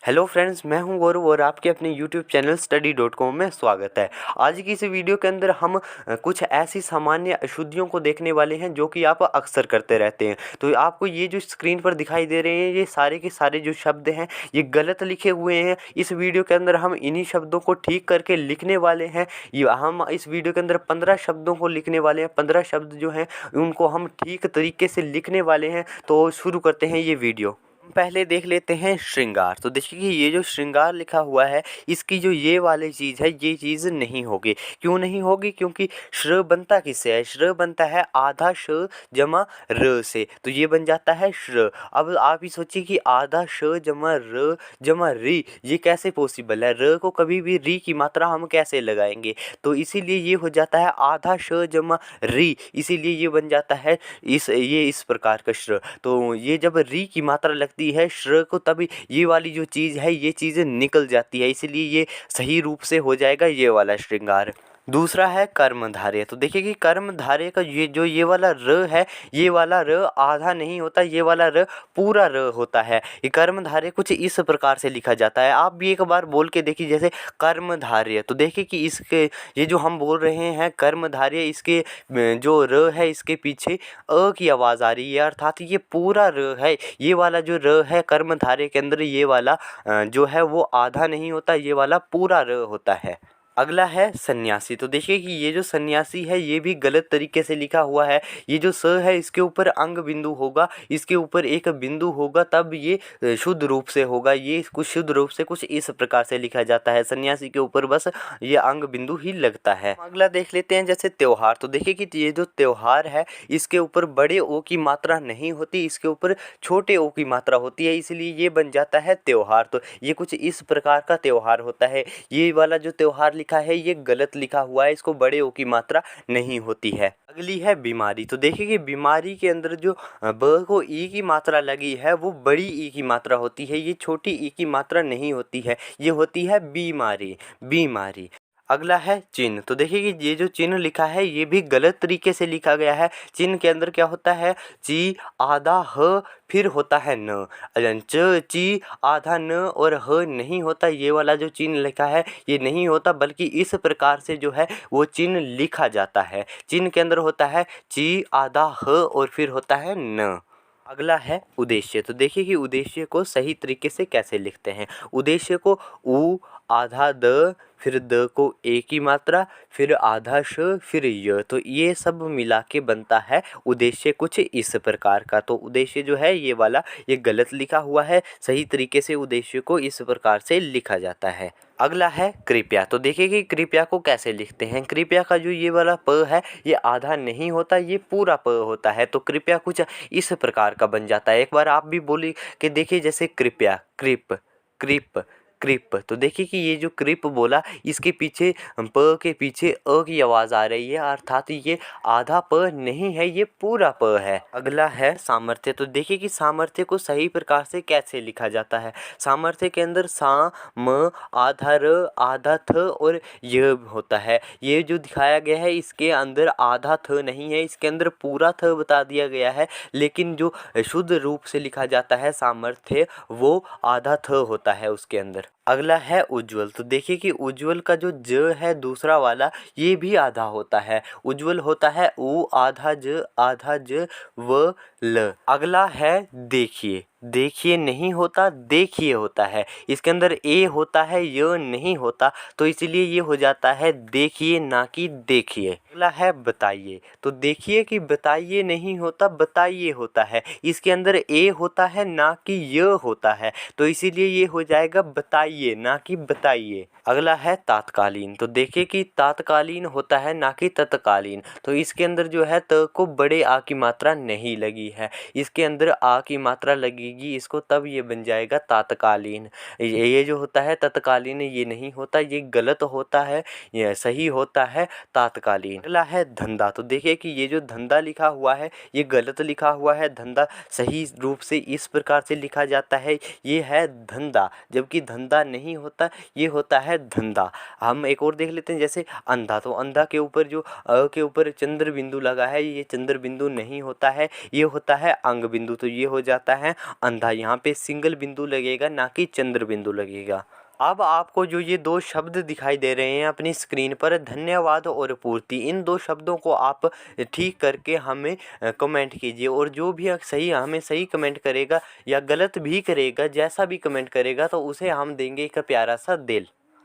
Hello friends, मैं हूं गौरव और आपके अपने यूट्यूब चैनल study.com में स्वागत है। आज की इस वीडियो के अंदर हम कुछ ऐसी सामान्य अशुद्धियों को देखने वाले हैं जो कि आप अक्सर करते रहते हैं। तो आपको ये जो स्क्रीन पर दिखाई दे रहे हैं, ये सारे के सारे जो शब्द हैं ये गलत लिखे हुए हैं। इस वीडियो के अंदर हम इन्हीं शब्दों को ठीक करके लिखने वाले हैं। ये हम इस वीडियो के अंदर 15 शब्दों को लिखने वाले हैं। 15 शब्द जो हैं उनको हम ठीक तरीके से लिखने वाले हैं। तो शुरू करते हैं ये वीडियो। पहले देख लेते हैं श्रृंगार। तो देखिए कि ये जो श्रृंगार लिखा हुआ है, इसकी जो ये वाली चीज़ है ये चीज़ नहीं होगी। क्यों नहीं होगी? क्योंकि श्र बनता किससे है? श्र बनता है आधा श जमा र से, तो ये बन जाता है श्र। अब आप ही सोचिए कि आधा श जमा र जमा री, ये कैसे पॉसिबल है? र को कभी भी री की मात्रा हम कैसे लगाएंगे? तो इसीलिए ये हो जाता है आधा श जमा री, इसीलिए ये बन जाता है इस प्रकार का श्र। तो ये जब री की मात्रा लगती है श्र को, तभी ये वाली जो चीज़ है ये चीज़ निकल जाती है, इसलिए ये सही रूप से हो जाएगा ये वाला श्रृंगार। दूसरा है कर्मधारय। तो देखिए कि कर्मधारय का ये वाला र है, ये वाला र आधा नहीं होता, ये वाला र पूरा र होता है। ये कर्मधारय कुछ इस प्रकार से लिखा जाता है। आप भी एक बार बोल के देखिए, जैसे कर्मधारय। तो देखिए कि इसके ये जो हम बोल रहे हैं कर्मधारय, इसके जो र है इसके पीछे अ की आवाज़ आ रही है, अर्थात ये पूरा र है। ये वाला जो र है कर्मधारय के अंदर, ये वाला जो है वो आधा नहीं होता, ये वाला पूरा र होता है। अगला है सन्यासी। तो देखिए कि ये जो सन्यासी है ये भी गलत तरीके से लिखा हुआ है। ये जो स है इसके ऊपर अंग बिंदु होगा, इसके ऊपर एक बिंदु होगा, तब ये शुद्ध रूप से होगा। ये कुछ शुद्ध रूप से कुछ इस प्रकार से लिखा जाता है। सन्यासी के ऊपर बस ये अंग बिंदु ही लगता है। अगला देख लेते हैं जैसे त्योहार। तो देखिए कि ये जो त्योहार है इसके ऊपर बड़े ओ की मात्रा नहीं होती, इसके ऊपर छोटे ओ की मात्रा होती है, इसलिए ये बन जाता है त्योहार। तो ये कुछ इस प्रकार का त्योहार होता है। ये वाला जो त्योहार लिखा है ये गलत लिखा हुआ है, इसको बड़े ओ की मात्रा नहीं होती है। अगली है बीमारी। तो देखिए कि बीमारी के अंदर जो ब को ई की मात्रा लगी है वो बड़ी ई की मात्रा होती है, ये छोटी ई की मात्रा नहीं होती है, ये होती है बीमारी। बीमारी। अगला है चिन्ह। तो देखिए कि ये जो चिन्ह लिखा है ये भी गलत तरीके से लिखा गया है। चिन्ह के अंदर क्या होता है? ची आधा ह फिर होता है न, च ची आधा न और ह नहीं होता। ये वाला जो चिन्ह लिखा है ये नहीं होता, बल्कि इस प्रकार से जो है वो चिन्ह लिखा जाता है। चिन्ह के अंदर होता है ची आधा ह और फिर होता है न। अगला है उद्देश्य। तो देखिए कि उद्देश्य को सही तरीके से कैसे लिखते हैं। उद्देश्य को उ आधा द फिर द को ए की मात्रा फिर आधा श फिर य, तो ये सब मिला के बनता है उद्देश्य कुछ इस प्रकार का। तो उद्देश्य जो है ये वाला ये गलत लिखा हुआ है, सही तरीके से उद्देश्य को इस प्रकार से लिखा जाता है। अगला है कृपया। तो देखिए कि कृपया को कैसे लिखते हैं। कृपया का जो ये वाला प है ये आधा नहीं होता, ये पूरा प होता है। तो कृपया कुछ इस प्रकार का बन जाता है। एक बार आप भी बोलिए कि देखिए, जैसे कृपया, कृप, कृप, कृप। तो देखिए कि ये जो कृप बोला इसके पीछे प के पीछे अ की आवाज़ आ रही है, अर्थात ये आधा प नहीं है, ये पूरा प है। अगला है सामर्थ्य। तो देखिए कि सामर्थ्य को सही प्रकार से कैसे लिखा जाता है। सामर्थ्य के अंदर सा म आधा र आधा थ और य होता है। ये जो दिखाया गया है इसके अंदर आधा थ नहीं है, इसके अंदर पूरा थ बता दिया गया है, लेकिन जो शुद्ध रूप से लिखा जाता है सामर्थ्य वो आधा थ होता है उसके अंदर। अगला है उज्ज्वल। तो देखिए कि उज्ज्वल का जो ज है दूसरा वाला ये भी आधा होता है। उज्ज्वल होता है उ आधा ज व ल। अगला है देखिए। देखिए नहीं होता, देखिए होता है। इसके अंदर ए होता है, य नहीं होता, तो इसीलिए ये हो जाता है देखिए ना कि देखिए। अगला है बताइए। तो देखिए कि बताइए नहीं होता, बताइए होता है। इसके अंदर ए होता है ना कि य होता है, तो इसीलिए ये हो जाएगा बताइए ना कि बताइए। अगला है तात्कालीन। तो देखिए कि तात्कालीन होता है ना कि तत्कालीन, तो इसके अंदर जो है त को बड़े आ की मात्रा नहीं लगी है, इसके अंदर आ की मात्रा लगेगी इसको, तब ये बन जाएगा तात्कालीन। ये जो होता है तत्कालीन ये नहीं होता, ये गलत होता है, ये सही होता है तात्कालीन। अगला है धंधा। तो देखिए कि ये जो धंधा लिखा हुआ है ये गलत लिखा हुआ है। धंधा सही रूप से इस प्रकार से लिखा जाता है, ये है धंधा, जबकि धंधा धंधा नहीं होता, ये होता है धंधा। हम एक और देख लेते हैं, जैसे अंधा, तो अंधा के ऊपर जो के ऊपर चंद्र बिंदु लगा है, ये चंद्र बिंदु नहीं होता है, ये होता है अंग बिंदु, तो ये हो जाता है अंधा। यहाँ पे सिंगल बिंदु लगेगा, ना कि चंद्र बिंदु लगेगा। अब आपको जो ये दो शब्द दिखाई दे रहे हैं अपनी स्क्रीन पर, धन्यवाद और पूर्ति, इन दो शब्दों को आप ठीक करके हमें कमेंट कीजिए। और जो भी सही हमें सही कमेंट करेगा या गलत भी करेगा, जैसा भी कमेंट करेगा, तो उसे हम देंगे एक प्यारा सा दिल।